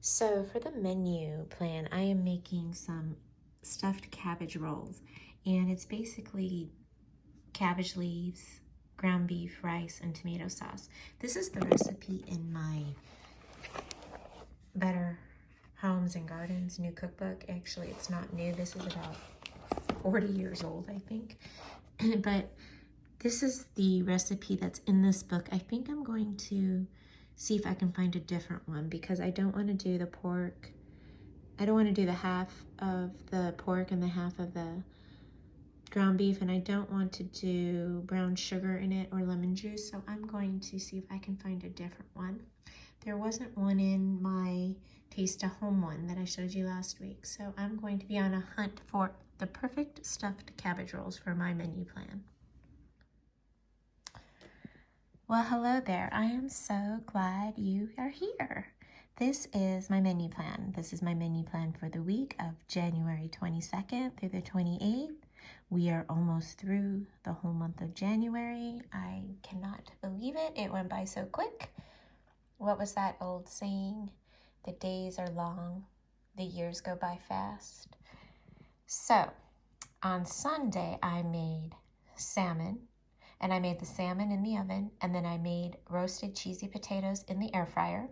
So for the menu plan, I am making some stuffed cabbage rolls, and it's basically cabbage leaves, ground beef, rice, and tomato sauce. This is the recipe in my Better Homes and Gardens new cookbook. Actually, it's not new. This is about 40 years old, I think. But this is the recipe that's in this book. I think I'm going to see if I can find a different one because I don't want to do the pork. I don't want to do the half of the pork and the half of the ground beef, and I don't want to do brown sugar in it or lemon juice, so I'm going to see if I can find a different one. There wasn't one in my Taste of Home one that I showed you last week, so I'm going to be on a hunt for the perfect stuffed cabbage rolls for my menu plan. Well, hello there. I am so glad you are here. This is my menu plan. This is my menu plan for the week of January 22nd through the 28th. We are almost through the whole month of January. I cannot believe it. It went by so quick. What was that old saying? The days are long, the years go by fast. So, on Sunday, I made salmon. And I made the salmon in the oven, and then I made roasted cheesy potatoes in the air fryer.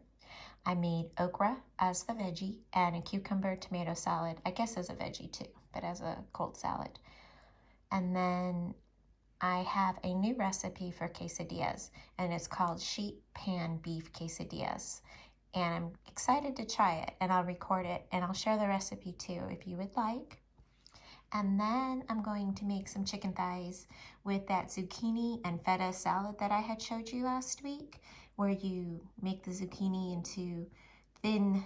I made okra as the veggie and a cucumber tomato salad, I guess as a veggie too, but as a cold salad. And then I have a new recipe for quesadillas, and it's called sheet pan beef quesadillas. And I'm excited to try it, and I'll record it, and I'll share the recipe too if you would like. And then I'm going to make some chicken thighs with that zucchini and feta salad that I had showed you last week, where you make the zucchini into thin,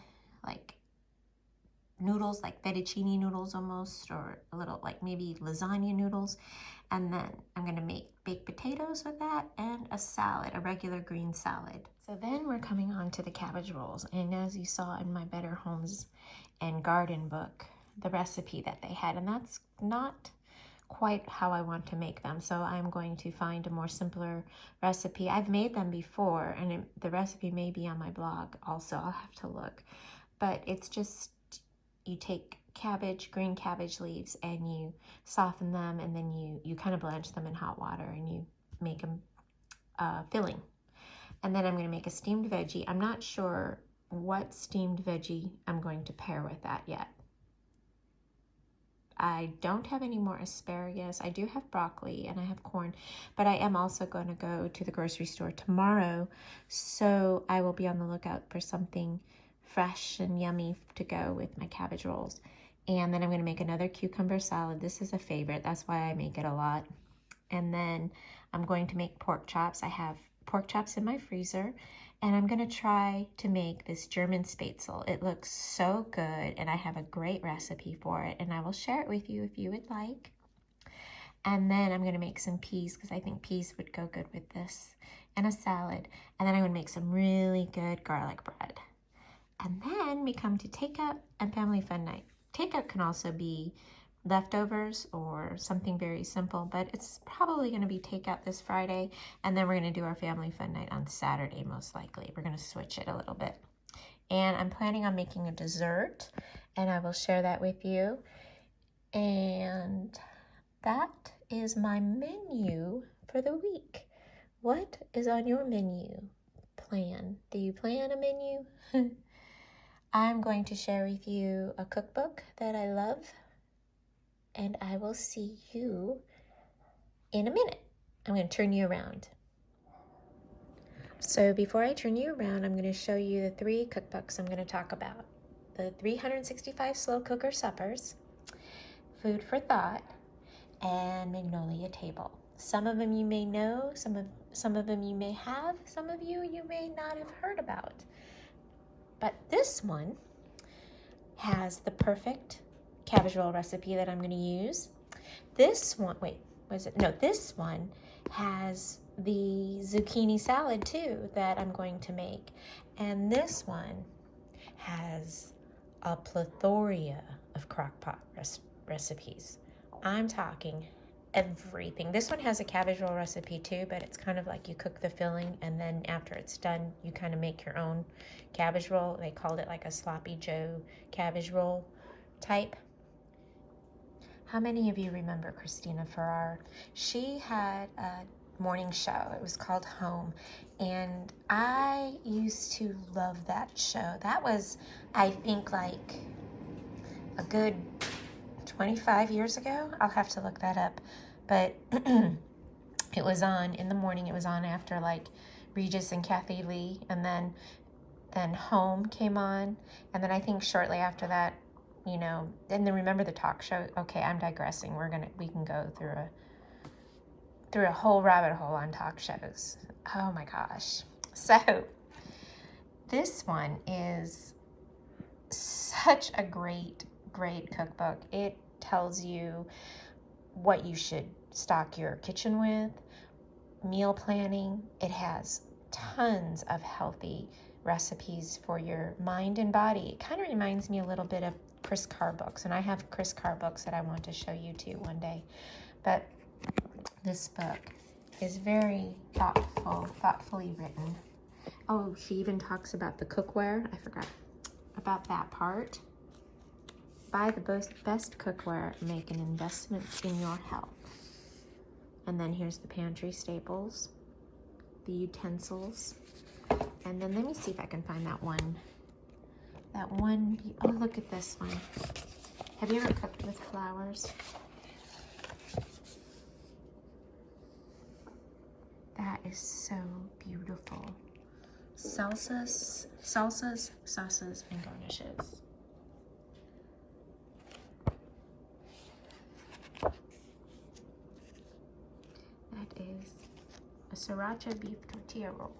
like noodles, like fettuccine noodles almost, or a little like maybe lasagna noodles. And then I'm gonna make baked potatoes with that and a salad, a regular green salad. So then we're coming on to the cabbage rolls. And as you saw in my Better Homes and Garden book, the recipe that they had, and that's not quite how I want to make them, so I'm going to find a more simpler recipe. I've made them before, and the recipe may be on my blog also. I'll have to look, but it's just you take cabbage, green cabbage leaves, and you soften them, and then you kind of blanch them in hot water, and you make them filling. And then I'm going to make a steamed veggie. I'm not sure what steamed veggie I'm going to pair with that yet. I don't have any more asparagus. I do have broccoli and I have corn, but I am also going to go to the grocery store tomorrow, so I will be on the lookout for something fresh and yummy to go with my cabbage rolls. And then I'm going to make another cucumber salad. This is a favorite. That's why I make it a lot. And then I'm going to make pork chops. I have pork chops in my freezer, and I'm going to try to make this German Spätzle. It looks so good, and I have a great recipe for it, and I will share it with you if you would like. And then I'm going to make some peas, because I think peas would go good with this, and a salad. And then I'm going to make some really good garlic bread. And then we come to Takeout and Family Fun Night. Takeout can also be leftovers or something very simple, but it's probably going to be takeout this Friday, and then we're going to do our family fun night on Saturday most likely. We're going to switch it a little bit. And I'm planning on making a dessert, and I will share that with you. And that is my menu for the week. What is on your menu plan? Do you plan a menu? I'm going to share with you a cookbook that I love, and I will see you in a minute. I'm going to turn you around. So before I turn you around, I'm going to show you the 3 cookbooks I'm going to talk about. The 365 Slow Cooker Suppers, Food for Thought, and Magnolia Table. Some of them you may know, some of them you may have, some of you may not have heard about. But this one has the perfect cabbage roll recipe that I'm going to use. This one, this one has the zucchini salad too that I'm going to make. And this one has a plethora of crock pot recipes. I'm talking everything. This one has a cabbage roll recipe too, but it's kind of like you cook the filling and then after it's done, you kind of make your own cabbage roll. They called it like a sloppy Joe cabbage roll type. How many of you remember Christina Ferrar? She had a morning show. It was called Home. And I used to love that show. That was, I think, like a good 25 years ago. I'll have to look that up. But it was on in the morning. It was on after like Regis and Kathy Lee. And then Home came on. And then I think shortly after that, you know, and then remember the talk show. Okay, I'm digressing. We can go through a whole rabbit hole on talk shows. Oh my gosh. So this one is such a great cookbook. It tells you what you should stock your kitchen with, meal planning. It has tons of healthy recipes for your mind and body. It kind of reminds me a little bit of Chris Carr books, and I have Chris Carr books that I want to show you too one day. But this book is very thoughtfully written. Oh, she even talks about the cookware. I forgot about that part. Buy the best cookware, make an investment in your health. And then here's the pantry staples, the utensils. And then let me see if I can find that one. Oh, look at this one. Have you ever cooked with flowers? That is so beautiful. Salsas, and garnishes. That is a sriracha beef tortilla roll.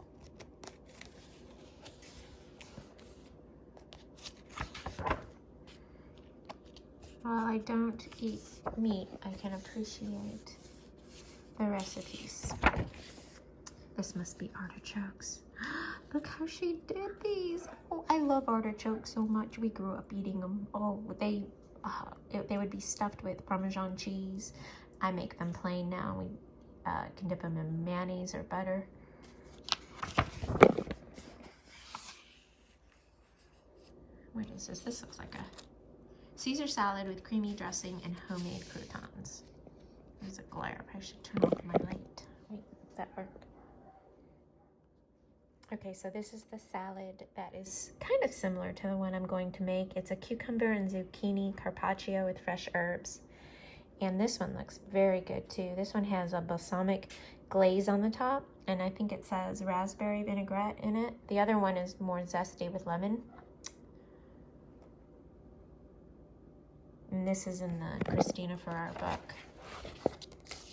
While I don't eat meat, I can appreciate the recipes. This must be artichokes. Look how she did these. Oh, I love artichokes so much. We grew up eating them. Oh, they would be stuffed with Parmesan cheese. I make them plain now. We can dip them in mayonnaise or butter. What is this? This looks like a Caesar salad with creamy dressing and homemade croutons. There's a glare. I should turn off my light. Wait, that worked. Okay, so this is the salad that is kind of similar to the one I'm going to make. It's a cucumber and zucchini carpaccio with fresh herbs. And this one looks very good too. This one has a balsamic glaze on the top, and I think it says raspberry vinaigrette in it. The other one is more zesty with lemon. And this is in the Christina Ferrar book,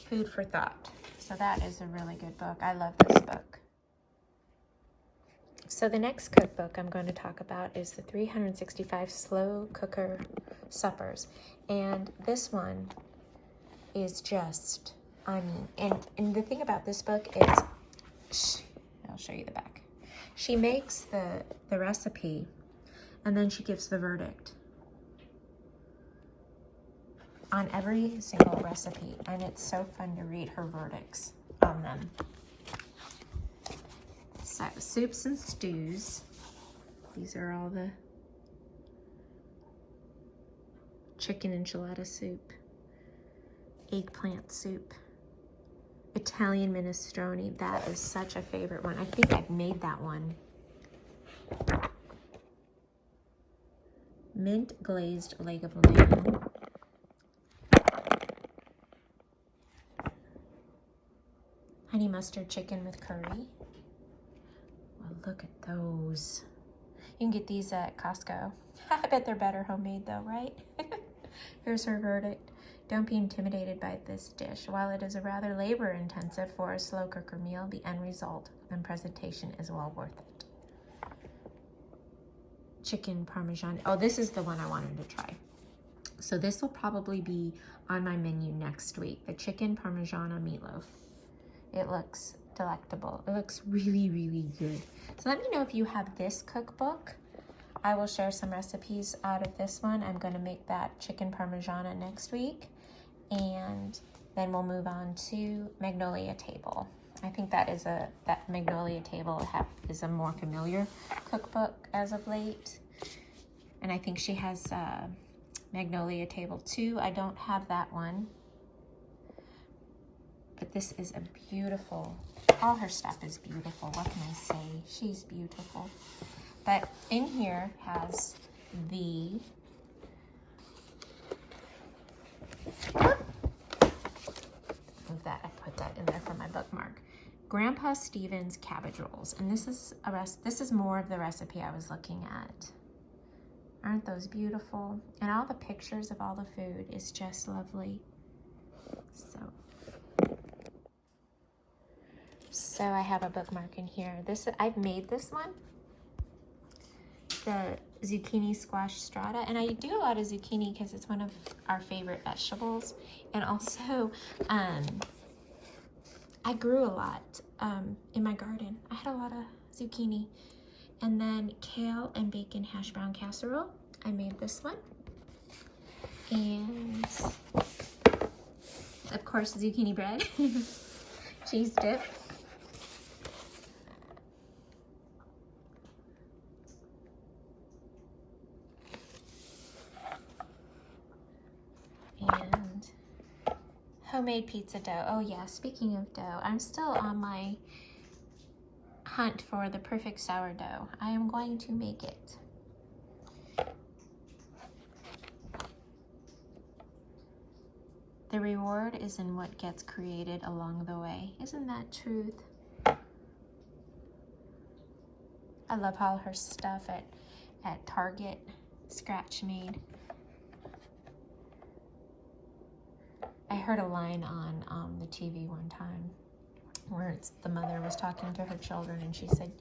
Food for Thought. So that is a really good book. I love this book. So the next cookbook I'm going to talk about is the 365 Slow Cooker Suppers. And this one is just, I mean, and the thing about this book is, I'll show you the back. She makes the recipe and then she gives the verdict on every single recipe, and it's so fun to read her verdicts on them. So, soups and stews. These are all the chicken enchilada soup, eggplant soup, Italian minestrone. That is such a favorite one. I think I've made that one. Mint glazed leg of lamb. Honey mustard chicken with curry. Well, look at those. You can get these at Costco. I bet they're better homemade though, right? Here's her verdict. Don't be intimidated by this dish. While it is a rather labor intensive for a slow cooker meal, the end result and presentation is well worth it. Chicken Parmesan. Oh, this is the one I wanted to try. So this will probably be on my menu next week. The chicken Parmesan meatloaf. It looks delectable. It looks really, really good. So let me know if you have this cookbook. I will share some recipes out of this one. I'm going to make that chicken parmigiana next week. And Then we'll move on to Magnolia Table. I think that Magnolia Table is a more familiar cookbook as of late. And I think she has Magnolia Table 2. I don't have that one. But this is a beautiful, all her stuff is beautiful. What can I say? She's beautiful. But in here has the that I put that in there for my bookmark. Grandpa Stephen's Cabbage Rolls, and this is more of the recipe I was looking at. Aren't those beautiful? And all the pictures of all the food is just lovely. So I have a bookmark in here. I've made this one, the zucchini squash strata, and I do a lot of zucchini because it's one of our favorite vegetables. And also I grew a lot in my garden. I had a lot of zucchini. And then kale and bacon hash brown casserole. I made this one. And of course zucchini bread, cheese dip. And homemade pizza dough. Oh yeah, speaking of dough, I'm still on my hunt for the perfect sourdough. I am going to make it. The reward is in what gets created along the way. Isn't that truth? I love all her stuff at Target, scratch made. I heard a line on the TV one time where the mother was talking to her children and she said,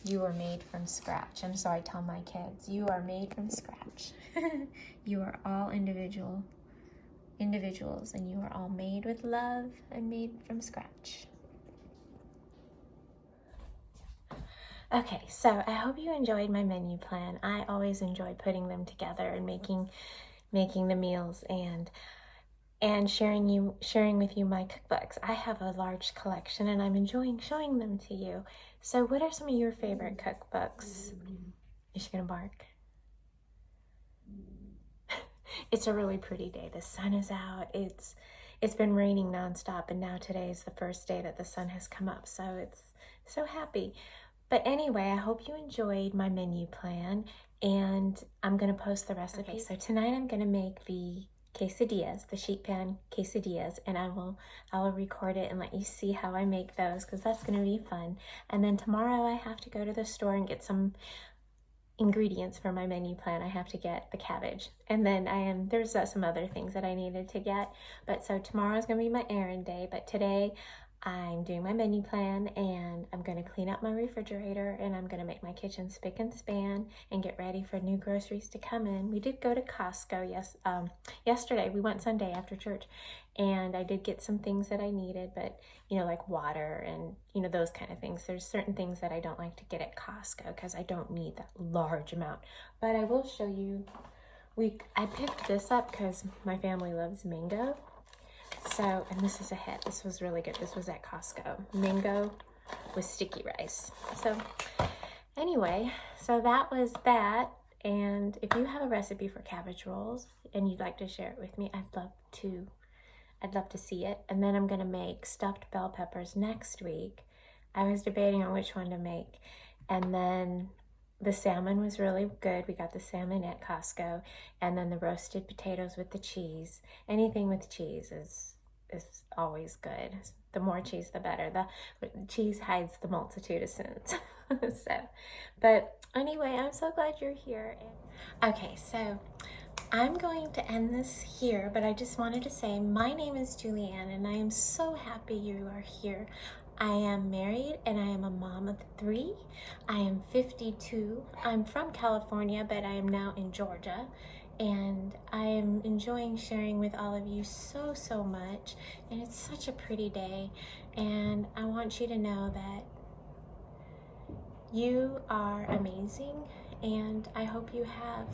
"You are made from scratch." And so I tell my kids, you are made from scratch. You are all individuals, and you are all made with love and made from scratch. Okay, so I hope you enjoyed my menu plan. I always enjoy putting them together and making the meals and sharing with you my cookbooks. I have a large collection and I'm enjoying showing them to you. So what are some of your favorite cookbooks? Is she gonna bark? It's a really pretty day. The sun is out. It's been raining nonstop, and now today is the first day that the sun has come up, so it's so happy. But anyway, I hope you enjoyed my menu plan, and I'm gonna post the recipe. Okay. So tonight I'm gonna make the quesadillas, the sheet pan quesadillas, and I will record it and let you see how I make those, because that's gonna be fun. And then tomorrow I have to go to the store and get some ingredients for my menu plan. I have to get the cabbage, and then there's some other things that I needed to get. But so tomorrow's gonna be my errand day, but today I'm doing my menu plan, and I'm gonna clean up my refrigerator, and I'm gonna make my kitchen spick and span and get ready for new groceries to come in. We did go to Costco yesterday. We went Sunday after church, and I did get some things that I needed, but like water and those kind of things. There's certain things that I don't like to get at Costco because I don't need that large amount. But I will show you. I picked this up because my family loves mango. So, and this is a hit. This was really good. This was at Costco. Mango with sticky rice. So anyway, so that was that. And if you have a recipe for cabbage rolls and you'd like to share it with me, I'd love to see it. And then I'm going to make stuffed bell peppers next week. I was debating on which one to make. And then the salmon was really good. We got the salmon at Costco. And then the roasted potatoes with the cheese. Anything with cheese is always good. The more cheese, the better. The cheese hides the multitude of sins. But anyway, I'm so glad you're here. Okay, so I'm going to end this here, but I just wanted to say my name is Julieann, and I am so happy you are here. I am married and I am a mom of 3. I am 52. I'm from California, but I am now in Georgia. And I am enjoying sharing with all of you so much. And it's such a pretty day. And I want you to know that you are amazing. And I hope you have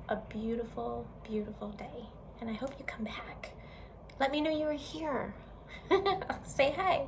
a beautiful, beautiful day. And I hope you come back. Let me know you were here. Say hi.